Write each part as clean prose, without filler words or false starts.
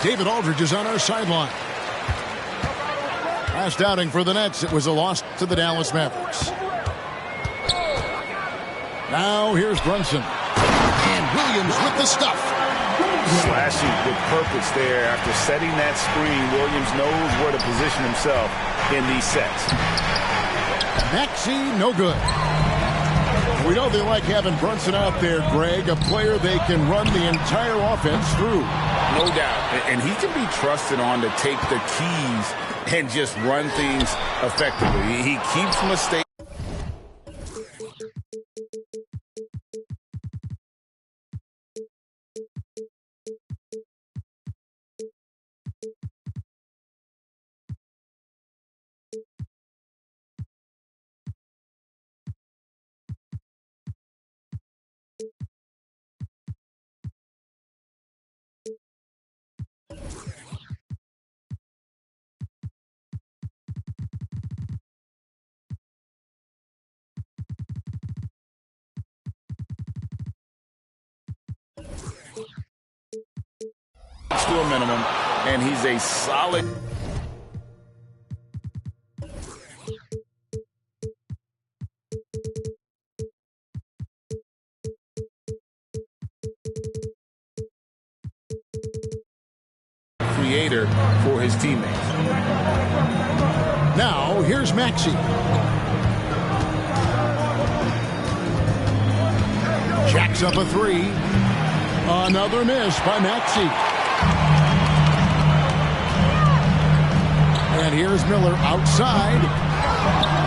David Aldridge is on our sideline. Last outing for the Nets, it was a loss to the Dallas Mavericks. Now here's Brunson. And Williams with the stuff. Slashing with purpose there. After setting that screen, Williams knows where to position himself in these sets. Maxey, no good. We know they like having Brunson out there, Greg, a player they can run the entire offense through. No doubt. And he can be trusted on to take the keys and just run things effectively. He keeps mistakes. To a minimum, and he's a solid creator for his teammates. Now here's Maxey. Jacks up a three. Another miss by Maxey. And here's Miller outside.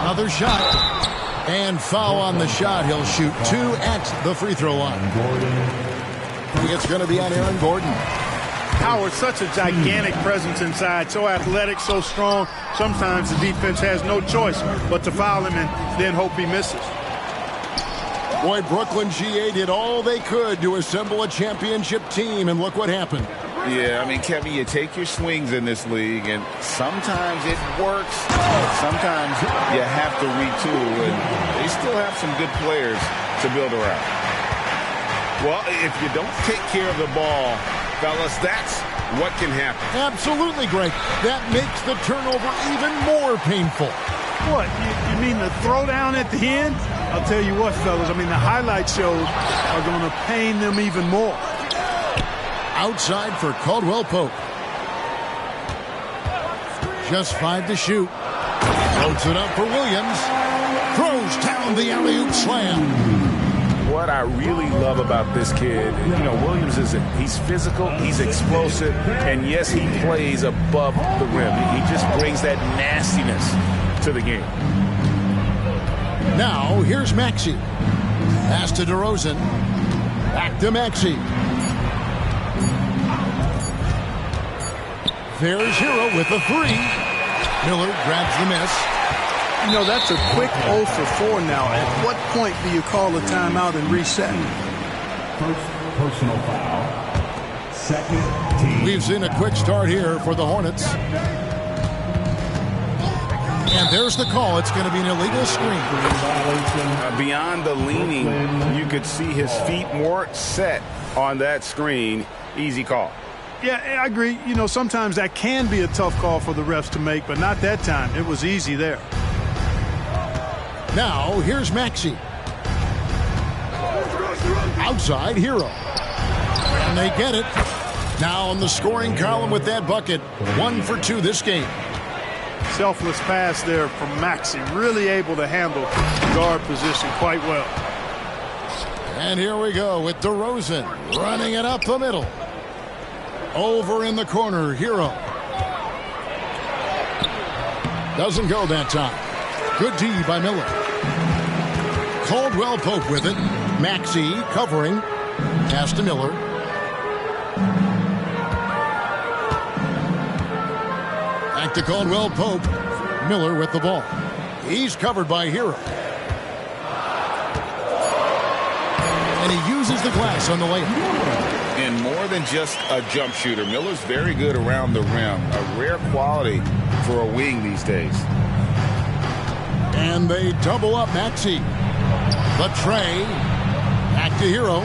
Another shot. And foul on the shot. He'll shoot 2 at the free throw line. It's going to be on Aaron Gordon. Howard, such a gigantic presence inside. So athletic, so strong. Sometimes the defense has no choice but to foul him and then hope he misses. Boy, Brooklyn GA did all they could to assemble a championship team, and look what happened. Yeah, I mean, Kevin, you take your swings in this league, and sometimes it works. Sometimes you have to retool, and they still have some good players to build around. Well, if you don't take care of the ball, fellas, that's what can happen. Absolutely, Greg. That makes the turnover even more painful. What, you mean the throwdown at the end? I'll tell you what, fellas, I mean, the highlight shows are going to pain them even more. Outside for Caldwell Pope. Just 5 to shoot. Floats it up for Williams. Throws down the alley-oop slam. What I really love about this kid, you know, Williams he's physical, he's explosive, and yes, he plays above the rim. He just brings that nastiness to the game. Now, here's Maxey. Pass to DeRozan. Back to Maxey. There's Hero with the 3. Miller grabs the miss. You know, that's a quick 0 for 4 now. At what point do you call a timeout and reset? First personal foul. Second team. We've seen a quick start here for the Hornets. And there's the call. It's going to be an illegal screen. Beyond the leaning, you could see his feet more set on that screen. Easy call. Yeah, I agree. You know, sometimes that can be a tough call for the refs to make, but not that time. It was easy there. Now, here's Maxey. Outside, Hero. And they get it. Now on the scoring column with that bucket. 1 for 2 this game. Selfless pass there from Maxey. Really able to handle guard position quite well. And here we go with DeRozan running it up the middle. Over in the corner, Hero. Doesn't go that time. Good D by Miller. Caldwell Pope with it. Maxey covering. Pass to Miller. Back to Caldwell Pope. Miller with the ball. He's covered by Hero. And he uses the glass on the layup. And more than just a jump shooter, Miller's very good around the rim. A rare quality for a wing these days. And they double up Maxey. The tray. Back to Hero.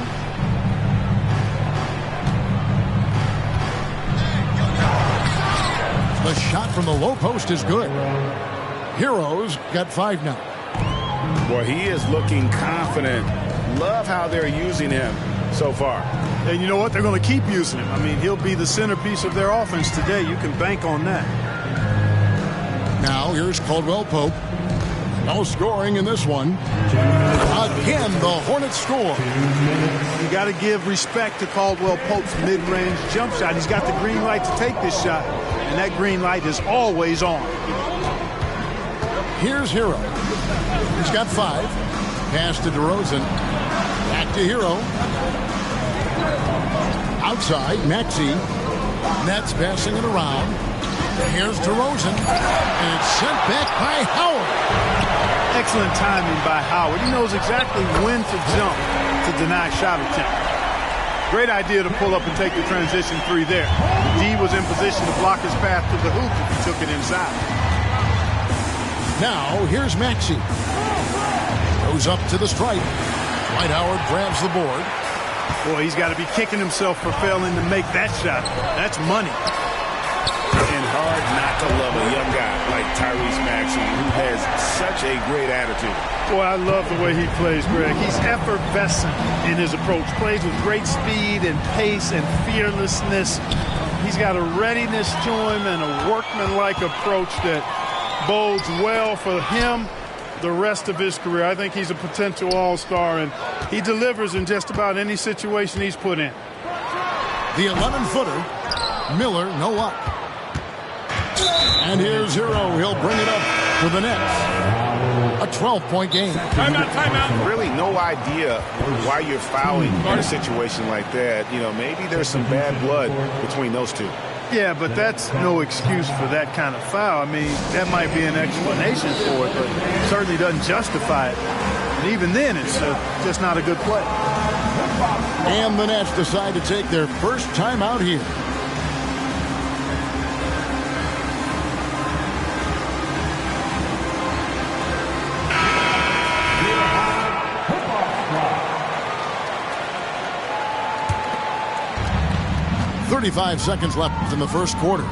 The shot from the low post is good. Hero's got 5 now. Boy, he is looking confident. Love how they're using him so far. And you know what? They're going to keep using him. I mean, he'll be the centerpiece of their offense today. You can bank on that. Now here's Caldwell Pope. No scoring in this one. Again, the Hornets score. You got to give respect to Caldwell Pope's mid-range jump shot. He's got the green light to take this shot, and that green light is always on. Here's Hero. He's got 5. Pass to DeRozan. Back to Hero. Outside, Maxey. Nets passing it around. Here's DeRozan. And it's sent back by Howard. Excellent timing by Howard. He knows exactly when to jump to deny shot attempt. Great idea to pull up and take the transition 3 there. D was in position to block his path to the hoop if he took it inside. Now, here's Maxey. Goes up to the stripe. Dwight Howard grabs the board. Boy, he's got to be kicking himself for failing to make that shot. That's money. And hard not to love a young guy like Tyrese Maxey, who has such a great attitude. Boy, I love the way he plays, Greg. He's effervescent in his approach. Plays with great speed and pace and fearlessness. He's got a readiness to him and a workmanlike approach that bodes well for him the rest of his career. I think he's a potential all-star, and he delivers in just about any situation he's put in. The 11-footer. Miller, no luck. And here's Hero. He'll bring it up for the Nets. A 12-point game. Timeout. Really no idea why you're fouling in a situation like that. You know, maybe there's some bad blood between those two. Yeah, but that's no excuse for that kind of foul. I mean, that might be an explanation for it, but certainly doesn't justify it. And even then, it's just not a good play. And the Nets decide to take their first timeout here. .35 seconds left in the first quarter.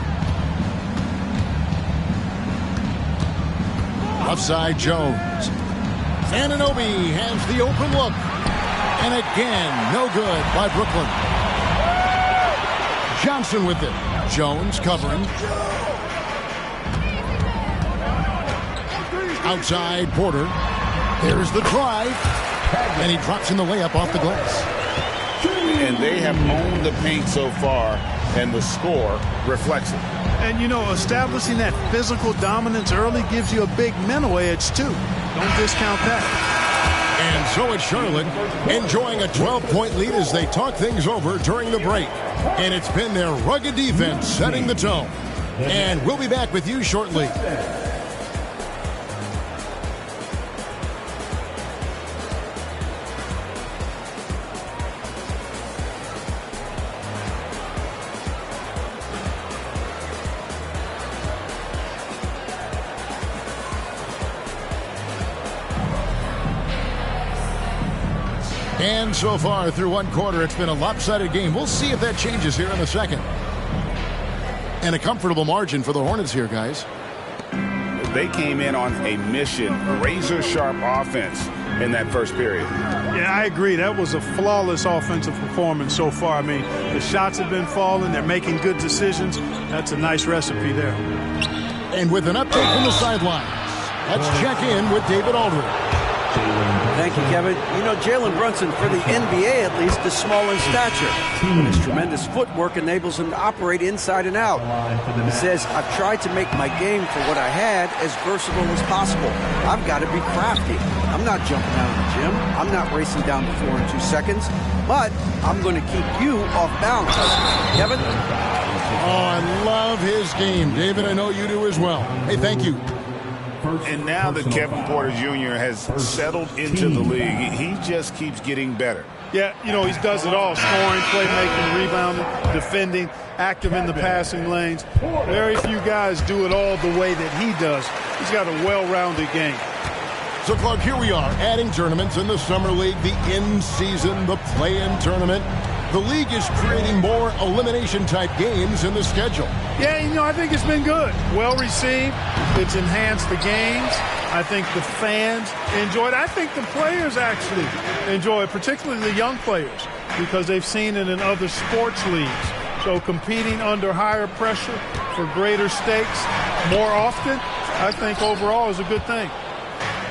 Left side, Jones. Anunoby has the open look. And again, no good by Brooklyn. Johnson with it. Jones covering. Outside, Porter. There's the drive. And he drops in the layup off the glass. And they have owned the paint so far, and the score reflects it. And, you know, establishing that physical dominance early gives you a big mental edge, too. Don't discount that. And so it's Charlotte enjoying a 12-point lead as they talk things over during the break. And it's been their rugged defense setting the tone. And we'll be back with you shortly. And so far through one quarter, it's been a lopsided game. We'll see if that changes here in the second. And a comfortable margin for the Hornets here, guys. They came in on a mission, razor-sharp offense in that first period. Yeah, I agree. That was a flawless offensive performance so far. I mean, the shots have been falling. They're making good decisions. That's a nice recipe there. And with an update from the sidelines, let's check in with David Aldridge. Thank you, Kevin. You know, Jalen Brunson, for the NBA at least, is small in stature. But his tremendous footwork enables him to operate inside and out. He says, I've tried to make my game for what I had as versatile as possible. I've got to be crafty. I'm not jumping out of the gym. I'm not racing down the floor in 2 seconds. But I'm going to keep you off balance. Kevin? Oh, I love his game. David, I know you do as well. Hey, thank you. And now that Kevin Porter Jr. has settled into the league, he just keeps getting better. Yeah, you know, he does it all. Scoring, playmaking, rebounding, defending, active in the passing lanes. Very few guys do it all the way that he does. He's got a well-rounded game. So, Clark, here we are, adding tournaments in the Summer League, the in-season, the play-in tournament. The league is creating more elimination-type games in the schedule. Yeah, you know, I think it's been good. Well-received. It's enhanced the games. I think the fans enjoy it. I think the players actually enjoy it, particularly the young players, because they've seen it in other sports leagues. So competing under higher pressure for greater stakes more often, I think overall is a good thing.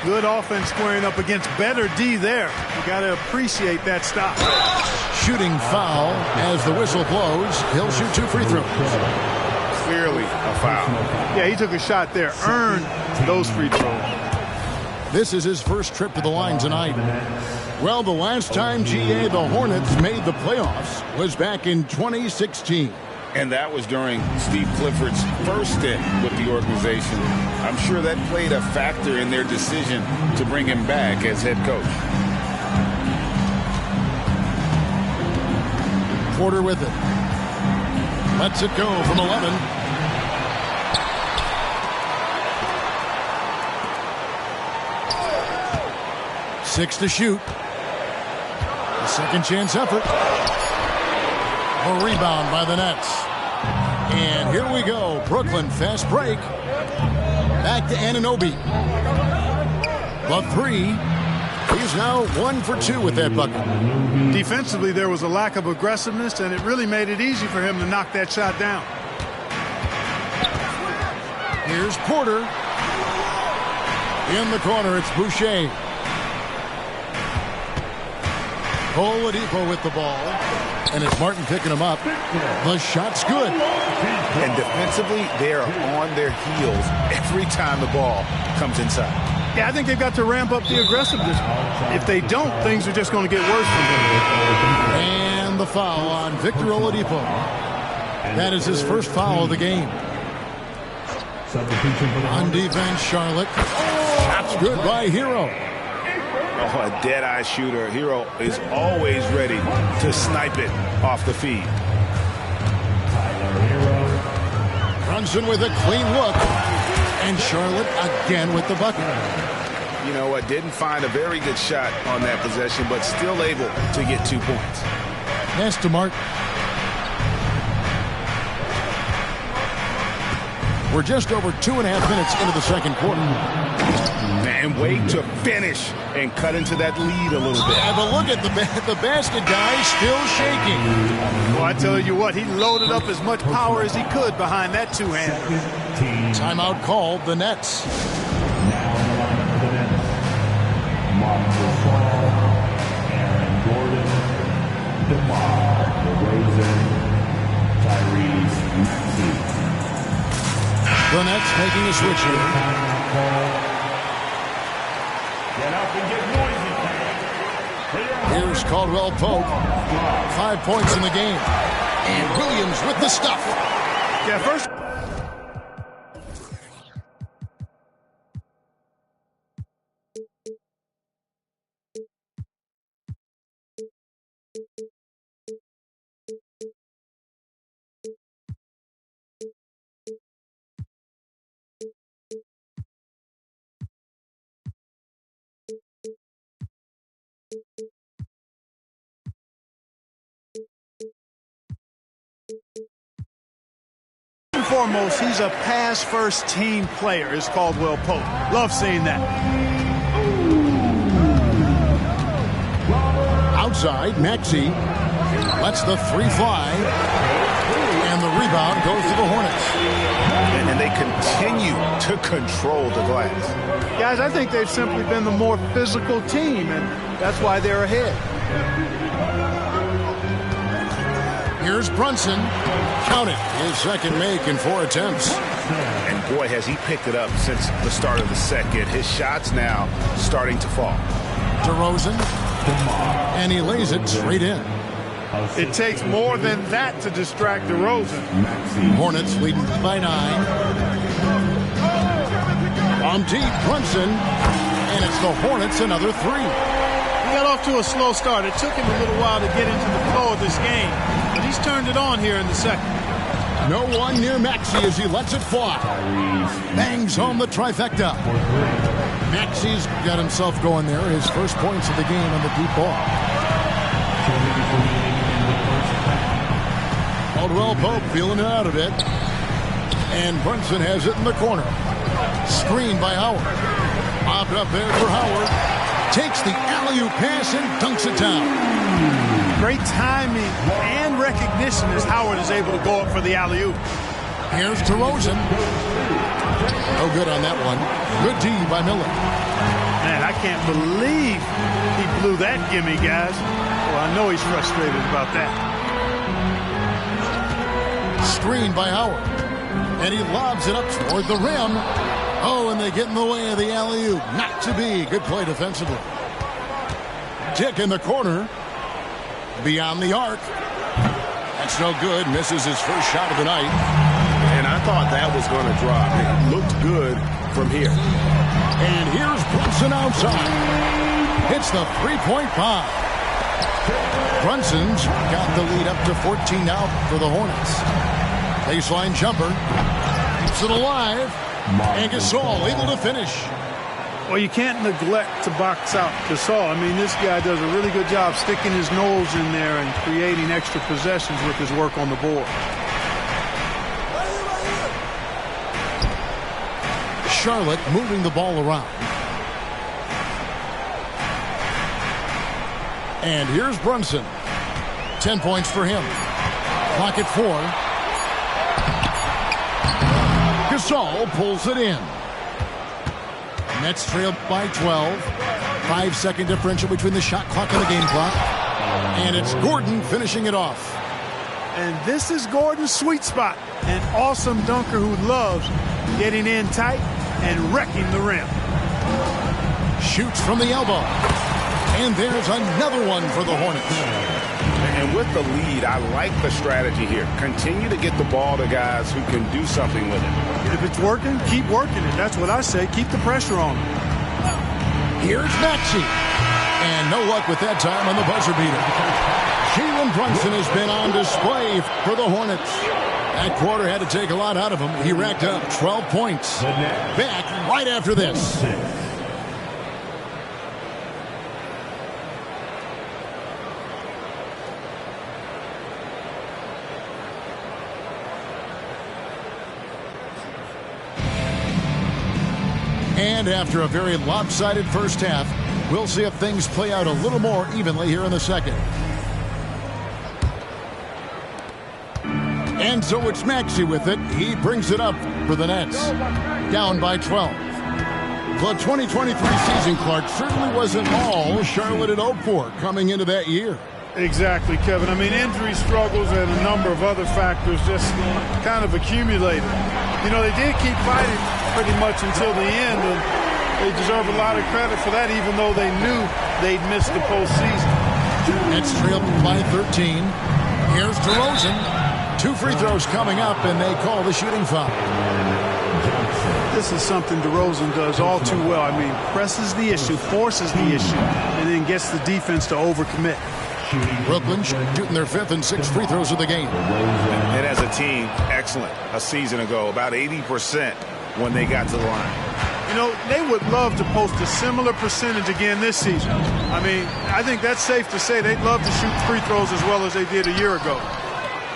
Good offense squaring up against better D there. You got to appreciate that stop. Shooting foul as the whistle blows. He'll shoot 2 free throws. Clearly a foul. Yeah, he took a shot there. Earned those free throws. This is his first trip to the line tonight. Well, the last time, GA, the Hornets made the playoffs was back in 2016. And that was during Steve Clifford's first stint with the organization. I'm sure that played a factor in their decision to bring him back as head coach. Porter with it. Lets it go from 11. Six to shoot. A second chance effort. A rebound by the Nets. And here we go. Brooklyn fast break. Back to Anunoby. The three. He's now 1 for 2 with that bucket. Defensively, there was a lack of aggressiveness, and it really made it easy for him to knock that shot down. Here's Porter. In the corner, it's Boucher. Oladipo with the ball. And it's Martin picking him up. The shot's good. And defensively, they're on their heels every time the ball comes inside. Yeah, I think they've got to ramp up the aggressiveness. If they don't, things are just going to get worse from them. And the foul on Victor Oladipo. That is his first foul of the game. On defense, Charlotte. Shot's good by Hero. Oh, a dead-eye shooter. Hero is always ready to snipe it off the feed. Brunson with a clean look. And Charlotte again with the bucket. You know what? Didn't find a very good shot on that possession, but still able to get 2 points. Pass to Martin. We're just over 2.5 minutes into the second quarter. And wait to finish and cut into that lead a little bit. Yeah, but look at the basket guy still shaking. Well, I tell you what, he loaded up as much power as he could behind that two-hander. Timeout called, the Nets. Now on the line for the Nets, Marcus Paul, Aaron Gordon, DeMar DeRozan, Tyrese Maxey. The Nets making a switch here. Get up and get noisy. Here's Caldwell Pope. 5 points in the game. And Williams with the stuff. Yeah, first foremost, he's a pass-first team player, is Caldwell Pope. Love seeing that. Outside, Maxey lets the three fly, and the rebound goes to the Hornets. And they continue to control the glass. Guys, I think they've simply been the more physical team, and that's why they're ahead. Here's Brunson. Count it. His second make in 4 attempts. And boy, has he picked it up since the start of the second. His shots now starting to fall. DeRozan. And he lays it straight in. It takes more than that to distract DeRozan. Hornets leading by 9. On deep, Brunson. And it's the Hornets another 3. He got off to a slow start. It took him a little while to get into the flow of this game. But he's turned it on here in the second. No one near Maxey as he lets it fly. Bangs home the trifecta. Maxey's got himself going there. His first points of the game on the deep ball. Caldwell Pope feeling it out of it. And Brunson has it in the corner. Screened by Howard. Popped up there for Howard. Takes the alley-oop pass and dunks it down. Great timing and recognition as Howard is able to go up for the alley-oop. Here's DeRozan. No good on that one. Good D by Miller. Man, I can't believe he blew that gimme, guys. Well, I know he's frustrated about that. Screened by Howard. And he lobs it up toward the rim. Oh, and they get in the way of the alley-oop. Not to be. Good play defensively. Dick in the corner. Beyond the arc. That's no good. Misses his first shot of the night. And I thought that was going to drop. It looked good from here. And here's Brunson outside. Hits the three-point bomb. Brunson's got the lead up to 14 now for the Hornets. Baseline jumper. Keeps it alive. And Gasol able to finish. Well, you can't neglect to box out Gasol. I mean, this guy does a really good job sticking his nose in there and creating extra possessions with his work on the board. Charlotte moving the ball around. And here's Brunson. 10 points for him. Clock at 4. Gasol pulls it in. Nets trail by 12. 5-second differential between the shot clock and the game clock. And it's Gordon finishing it off. And this is Gordon's sweet spot. An awesome dunker who loves getting in tight and wrecking the rim. Shoots from the elbow. And there's another one for the Hornets. And with the lead, I like the strategy here. Continue to get the ball to guys who can do something with it. If it's working, keep working it. That's what I say. Keep the pressure on him. Here's Maxey. And no luck with that time on the buzzer beater. Jalen Brunson has been on display for the Hornets. That quarter had to take a lot out of him. He racked up 12 points. Back right after this. And after a very lopsided first half, we'll see if things play out a little more evenly here in the second. And so it's Maxey with it. He brings it up for the Nets. Down by 12. The 2023 season, Clark, certainly wasn't all Charlotte had hoped for coming into that year. Exactly, Kevin. I mean, injury struggles and a number of other factors just kind of accumulated. You know, they did keep fighting pretty much until the end, and they deserve a lot of credit for that, even though they knew they'd missed the postseason. Nets trailed by 13. Here's DeRozan. 2 free throws coming up, and they call the shooting foul. This is something DeRozan does all too well. I mean, presses the issue, forces the issue, and then gets the defense to overcommit. Brooklyn shooting their 5th and 6th free throws of the game. And as a team, excellent. A season ago, about 80% when they got to the line. You know, they would love to post a similar percentage again this season. I mean, I think that's safe to say they'd love to shoot free throws as well as they did a year ago.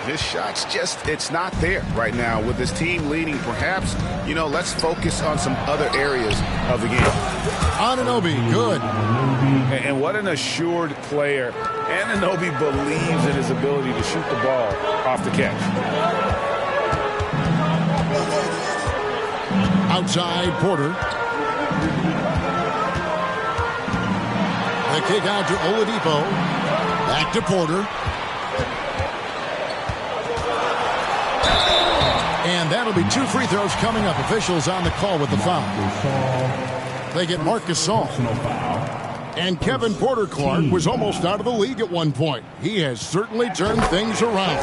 His shot's it's not there right now with his team leading. Perhaps, let's focus on some other areas of the game. Anunoby, good. And what an assured player. Anunoby believes in his ability to shoot the ball off the catch. Outside, Porter. The kick out to Oladipo. Back to Porter. And that'll be 2 free throws coming up. Officials on the call with the foul. They get Marc Gasol. And Kevin Porter Clark was almost out of the league at one point. He has certainly turned things around.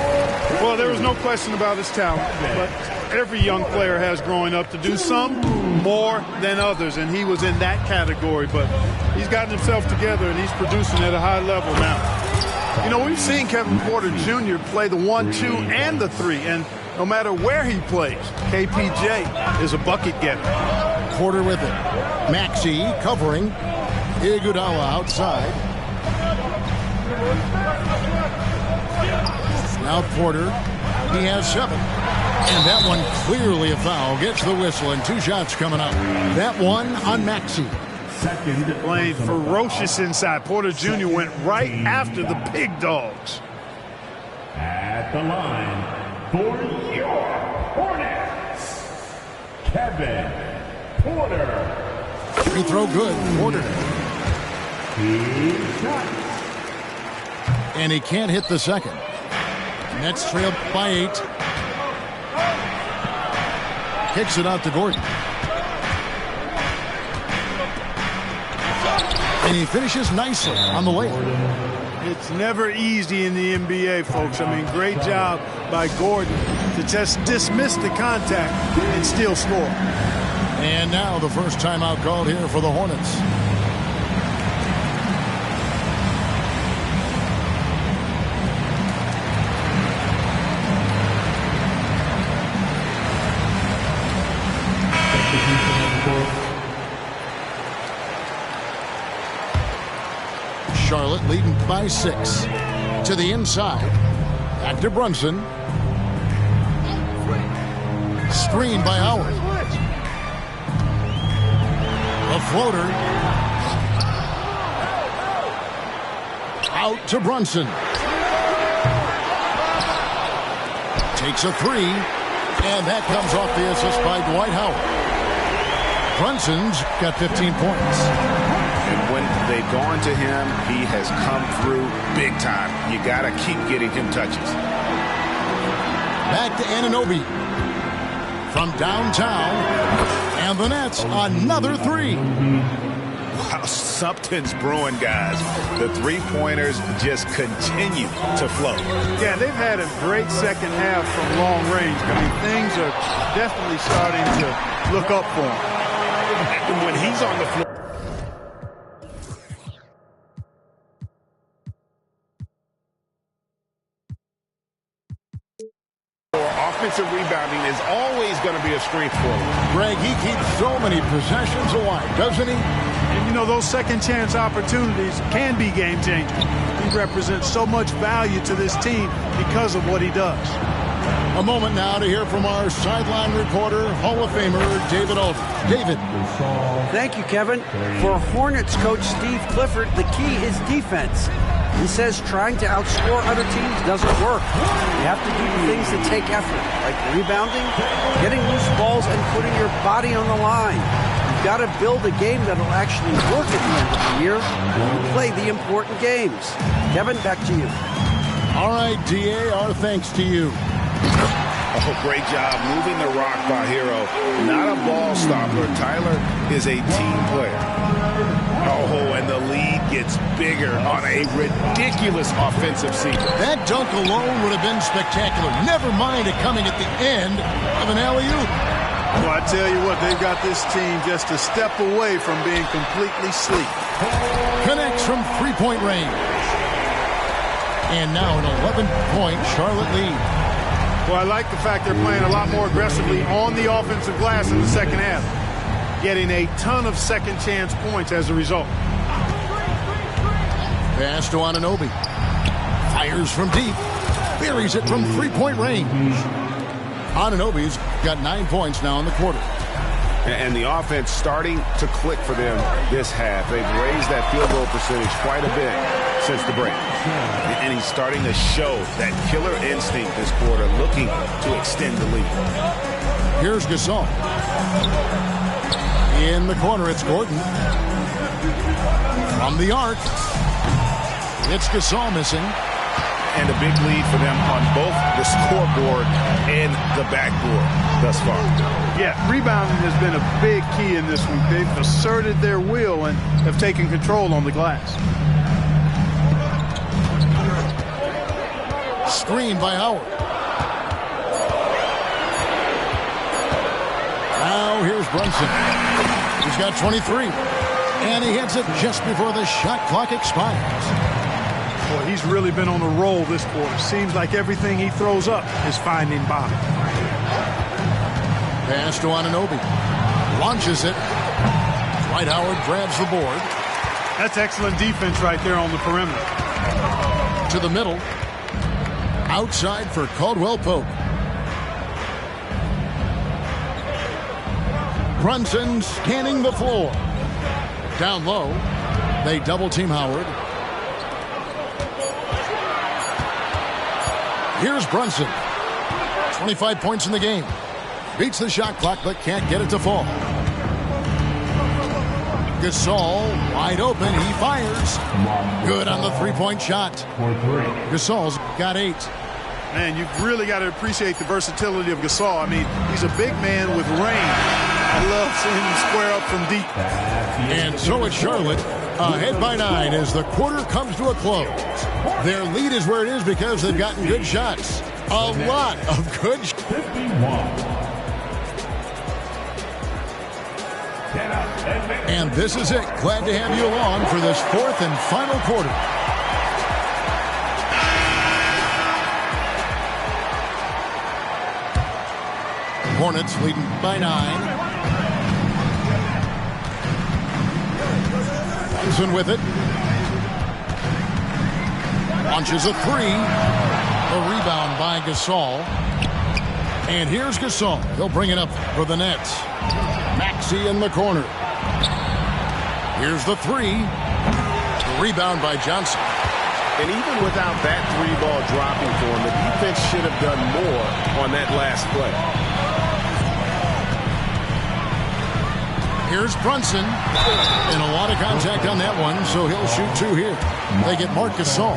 Well, there was no question about his talent, but every young player has growing up to do some more than others, and he was in that category. But he's gotten himself together, and he's producing at a high level now. We've seen Kevin Porter Jr. play the 1, 2, and the 3, and no matter where he plays, KPJ is a bucket getter. Porter with it. Maxey covering. Iguodala outside. Now Porter. He has 7. And that one clearly a foul. Gets the whistle and 2 shots coming up. That one on Maxey. Playing ferocious inside. Porter Jr. went right after the big dogs. At the line for your Hornets, Kevin Porter. Free throw good. Porter. And he can't hit the second. Nets trailed by 8. Kicks it out to Gordon. And he finishes nicely on the layup. It's never easy in the NBA, folks. Great job by Gordon to just dismiss the contact and still score. And now the first timeout called here for the Hornets. Charlotte leading by 6. To the inside. Back to Brunson. Screen by Howard. A floater. Out to Brunson. Takes a 3. And that comes off the assist by Dwight Howard. Brunson's got 15 points. And when they've gone to him, he has come through big time. You got to keep getting him touches. Back to Anunoby. From downtown. And the Nets, another 3. Wow, something's brewing, guys. The 3-pointers just continue to flow. Yeah, they've had a great second half from long range. Things are definitely starting to look up for him. And when he's on the floor. Offensive rebounding is always going to be a strength for him. Greg, he keeps so many possessions alive, doesn't he? And those second chance opportunities can be game changers. He represents so much value to this team because of what he does. A moment now to hear from our sideline reporter, Hall of Famer David Aldridge. David. Thank you, Kevin. For Hornets coach Steve Clifford, the key is defense. He says trying to outscore other teams doesn't work. You have to do the things that take effort, like rebounding, getting loose balls, and putting your body on the line. You've got to build a game that'll actually work at the end of the year when you play the important games. Kevin, back to you. All right, D.A., our thanks to you. Oh, great job moving the rock by Hero. Not a ball stopper. Tyler is a team player. Oh, and the lead gets bigger on a ridiculous offensive sequence. That dunk alone would have been spectacular. Never mind it coming at the end of an alley-oop. Well, I tell you what, they've got this team just a step away from being completely sleek. Connects from three-point range. And now an 11-point Charlotte lead. Well, I like the fact they're playing a lot more aggressively on the offensive glass in the second half, getting a ton of second chance points as a result. Pass to Anunoby. Fires from deep. buries it from three-point range. Anunoby's got 9 points now in the quarter. And the offense starting to click for them this half. They've raised that field goal percentage quite a bit since the break. And he's starting to show that killer instinct this quarter, looking to extend the lead. Here's Gasol. In the corner, it's Gordon. From the arc, it's Gasol missing. And a big lead for them on both the scoreboard and the backboard thus far. Yeah, rebounding has been a big key in this week. They've asserted their will and have taken control on the glass. Screen by Howard. Now here's Brunson. He's got 23. And he hits it just before the shot clock expires. Boy, he's really been on a roll this quarter. Seems like everything he throws up is finding bottom. Pass to Anunoby. Launches it. Dwight Howard grabs the board. That's excellent defense right there on the perimeter. To the middle. Outside for Caldwell Pope. Brunson scanning the floor. Down low. They double team Howard. Here's Brunson. 25 points in the game. Beats the shot clock, but can't get it to fall. Gasol, wide open. He fires. Good on the three-point shot. Gasol's got 8. Man, you've really got to appreciate the versatility of Gasol. I mean, he's a big man with range. I love seeing him square up from deep. And so it's Charlotte, ahead by 9 as the quarter comes to a close. Their lead is where it is because they've gotten good shots. A lot of good shots. 51. And this is it. Glad to have you along for this fourth and final quarter. Hornets leading by 9. Brunson with it. Launches a 3. A rebound by Gasol. And here's Gasol. He'll bring it up for the Nets. Maxey in the corner. Here's the 3. The rebound by Johnson. And even without that 3-ball dropping for him, the defense should have done more on that last play. Here's Brunson. And a lot of contact on that one, so he'll shoot 2 here. They get Marc Gasol.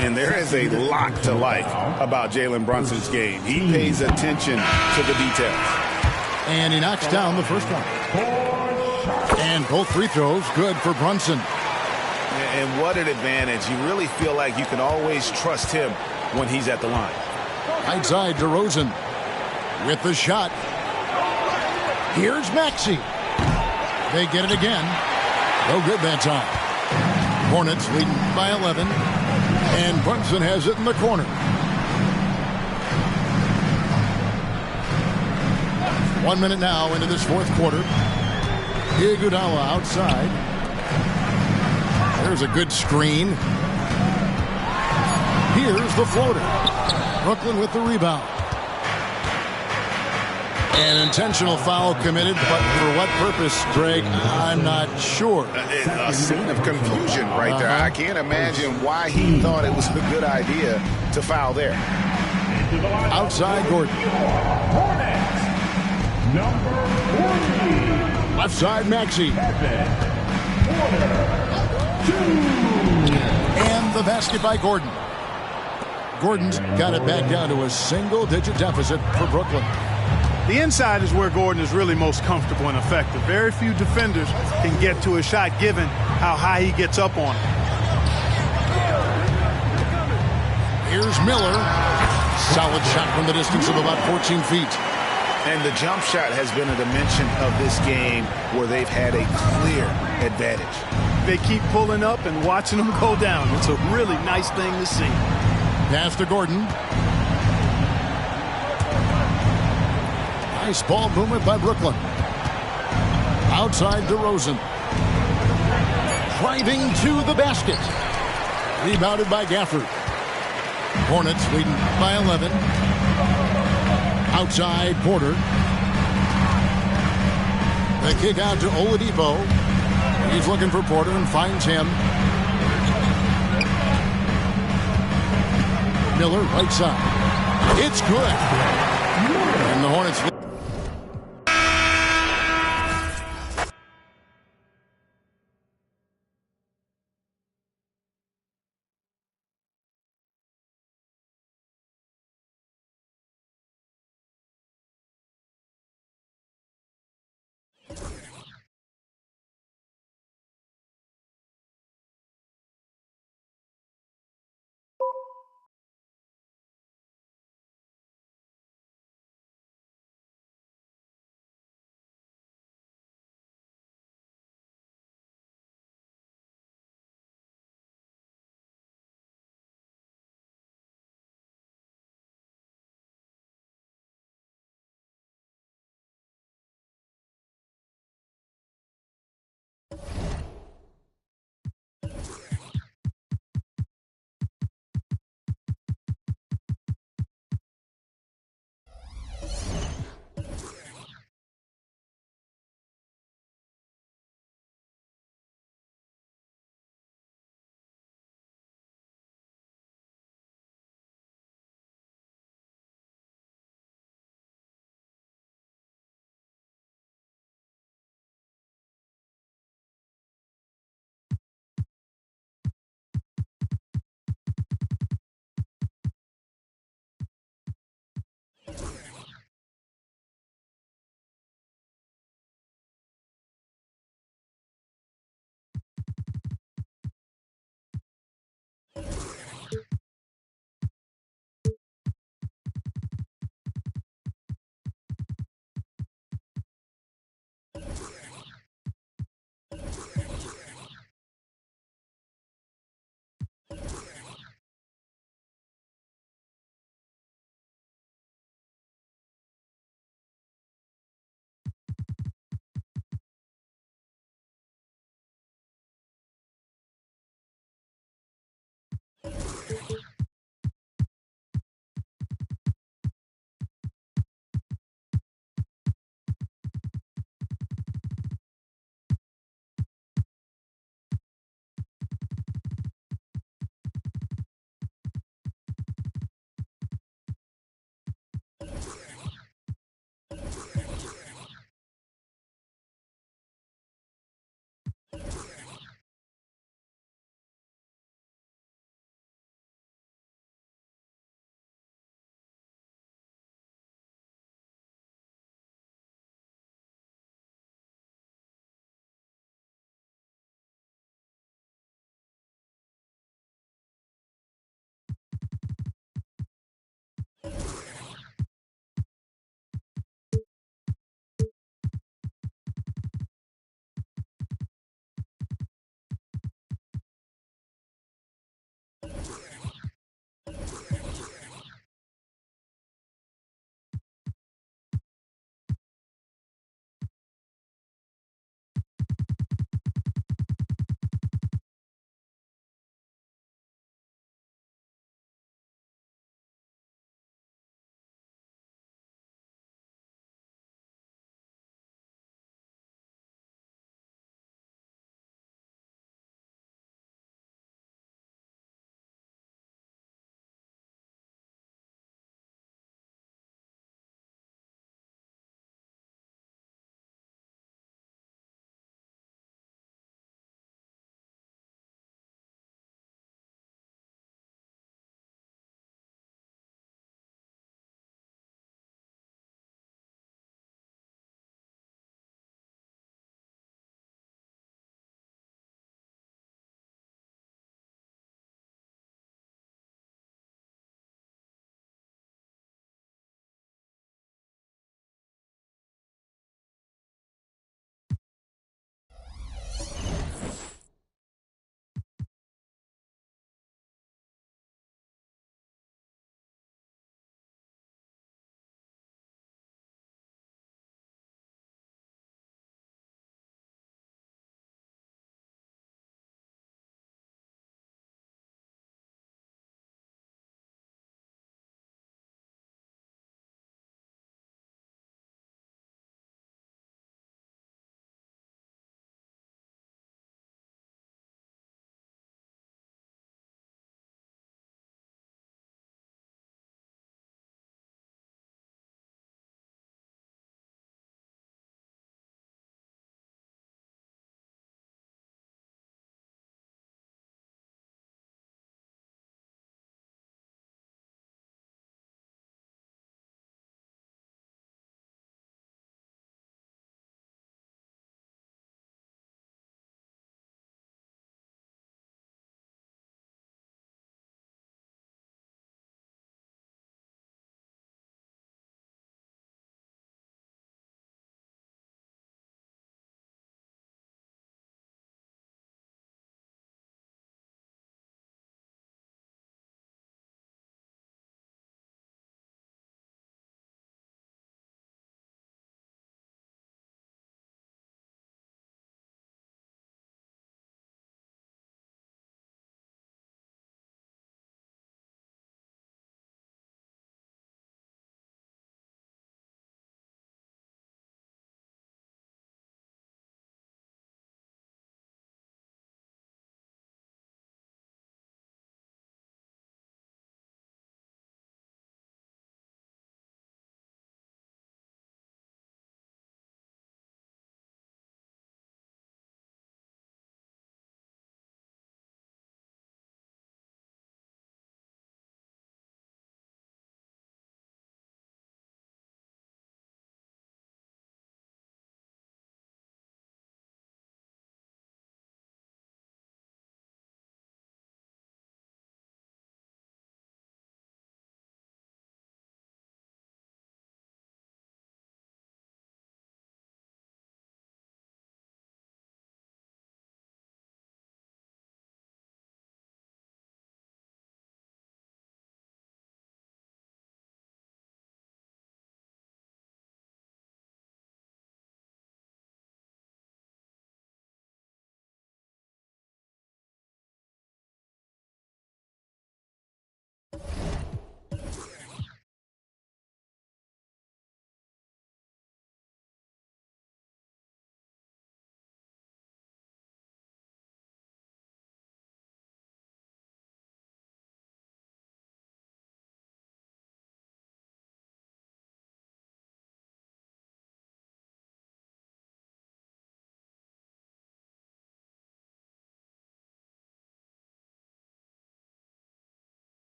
And there is a lot to like about Jalen Brunson's game. He pays attention to the details. And he knocks down the first one. And both free throws good for Brunson. And what an advantage. You really feel like you can always trust him when he's at the line. Right side, DeRozan with the shot. Here's Maxey. They get it again. No good that time. Hornets leading by 11. And Brunson has it in the corner. 1 minute now into this fourth quarter. Iguodala outside. There's a good screen. Here's the floater. Brooklyn with the rebound. An intentional foul committed, but for what purpose, Greg, I'm not sure. A scene of confusion right there. I can't imagine why he thought it was a good idea to foul there. Outside Gordon. Number 40. Left side Maxey. And the basket by Gordon. Gordon's got it back down to a single-digit deficit for Brooklyn. The inside is where Gordon is really most comfortable and effective. Very few defenders can get to a shot given how high he gets up on it. Here's Miller. Solid shot from the distance of about 14 feet. And the jump shot has been a dimension of this game where they've had a clear advantage. They keep pulling up and watching them go down. It's a really nice thing to see. Pass to Gordon. Nice ball movement by Brooklyn. Outside DeRozan. Driving to the basket. Rebounded by Gafford. Hornets leading by 11. Outside Porter. The kick out to Oladipo. He's looking for Porter and finds him. Miller right side. It's good. And the Hornets